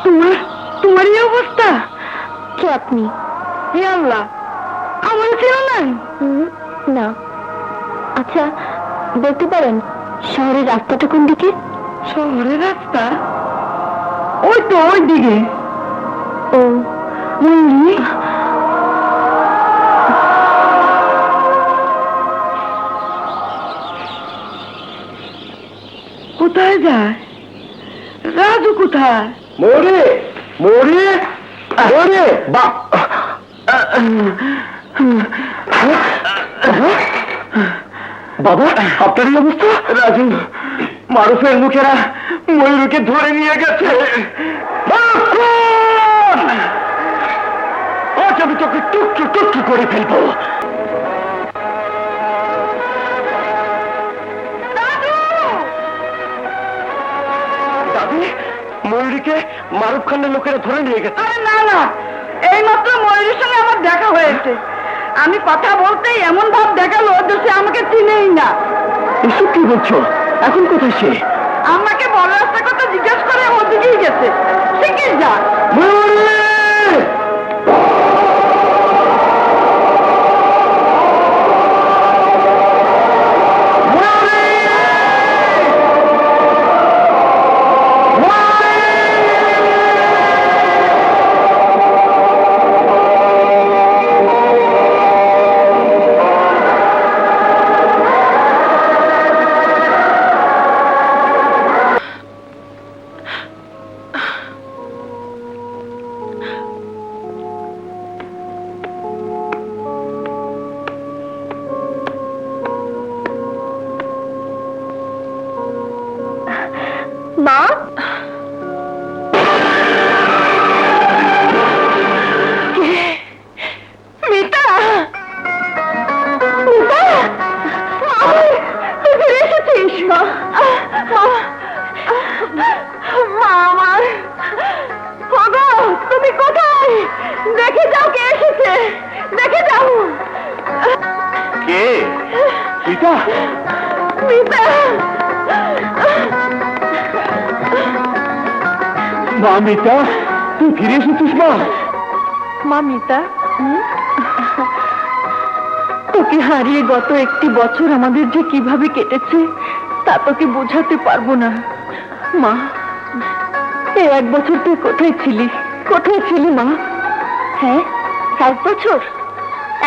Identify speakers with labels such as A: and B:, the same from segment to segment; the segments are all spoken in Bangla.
A: তোমার তোমার এই অবস্থা?
B: কে আপনি?
A: হে আল্লাহ, আমার ছিল না।
B: না। আচ্ছা, বলতে পারেন শহরের রাস্তাটা কোন দিকে?
A: শহরের রাস্তা ওই তো ওই দিকে।
B: ও
A: ময়ূরী, কোথায় যায়? রাজু কোথায়?
C: মরে মরে মরে বাবা, আপনার এই অবস্থা? রাজু, মারুফের লোকেরা ময়ূরকে ধরে নিয়ে গেছে। আজ আমি তোকে টুকটু টুকটু করে ফেলবো। দাদি, ময়ূরীকে মারুফ খানের লোকেরা ধরে নিয়ে গেছে।
A: আরে না না, এই মাত্র ময়ূরীর সঙ্গে আমার দেখা হয়েছে। আমি কথা বলতেই এমন ভাব দেখালো যে সে আমাকে চিনেই না।
C: এসব কি বলছো? এখন কোথায় সে?
A: আমাকে বড় রাস্তার কথা জিজ্ঞেস করে ওদিকেই গেছে। সে কি যা?
B: মা,
A: মিতা,
B: মিতা, তুই ফিরে এসেছিস? মা, মা আমার, ওগো, তুমি কোথায়? দেখে যাও কে এসেছে, দেখে যাও।
C: কে? পিতা?
B: মিতা,
C: মা মিতা, তুই ফিরে এসেছিস? মা,
A: মা মিতা, তোকে হারিয়ে গত একটি বছর আমাদের যে কিভাবে কেটেছে তা তোকে বোঝাতে পারবো না। মা, এই 1 বছর তুই কোথায় ছিলি? কোথায় ছিলি মা?
B: হ্যাঁ, 1 বছর?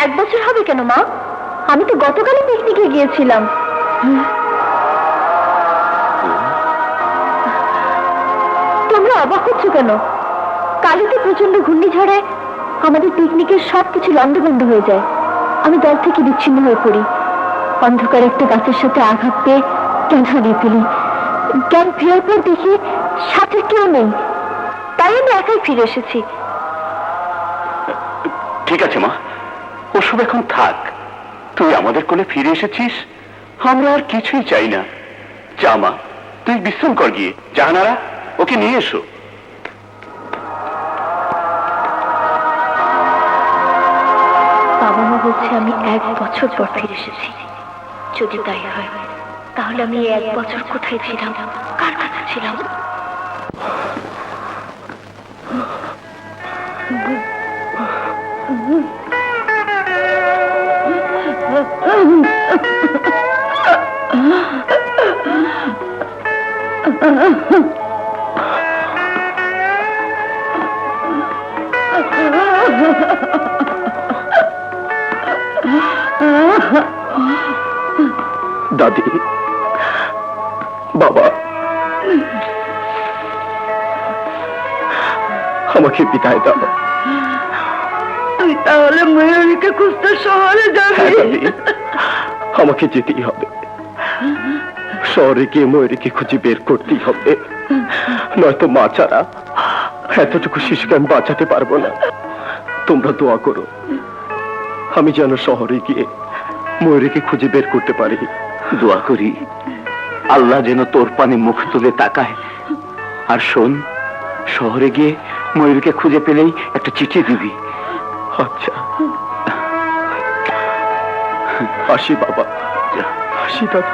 B: 1 বছর হবে কেন মা? আমি তো গতকালই পিকনিকে গিয়েছিলাম। তোমরা অবাক হচ্ছ কেন? কালই তো প্রচন্ড ঘূর্ণিঝড়ে আমাদের পিকনিকের সবকিছু লন্ডভন্ড হয়ে যায়। আমি দল থেকে বিচ্ছিন্ন হয়ে পড়ি। অন্ধকার একটা গাছের সাথে আঘাত পেয়ে জ্ঞান হারিয়ে ফেলি। জ্ঞান ফেরার পর দেখি সাথে কেউ নেই, তাই আমি একাই ফিরে এসেছি।
C: ঠিক আছে মা, ওসব এখন থাক। তুই আমাদের কোলে ফিরে এসেছিস, আমরা আর কিছুই চাই না। যা মা, তুই বিশ্রাম কর গিয়ে। জাহানারা, ওকে নিয়ে এসো।
B: বাবা মা বলছে আমি 1 বছর পর ফিরে এসেছি। যদি তাই হয় তাহলে আমি 1 বছর কোথায় ছিলাম, কার কাছে ছিলাম?
C: দাদি, বাবা, আমাকে বিদায় দাও।
A: তুই তাহলে ময়ূরীকে খুঁজতে শহরে যাবি?
C: হ্যাঁ দাদি, আমাকে যেতেই হবে। শহরে গিয়ে ময়ূরীকে খুঁজে বের করতেই হবে, নয়তো মা ছাড়া এতটুকু শিশুকে আমি বাঁচাতে পারবো না। তোমরা দোয়া করো আমি যেন শহরে গিয়ে ময়ূরীকে খুঁজে বের করতে পারি। দোয়া করি আল্লাহ যেন তোর পানে মুখ তুলে তাকায়। আর শোন, শহরে গিয়ে ময়ূরীকে খুঁজে পেলেই একটা চিঠি দিবি। আচ্ছা, আসি বাবা, আসি দাদা।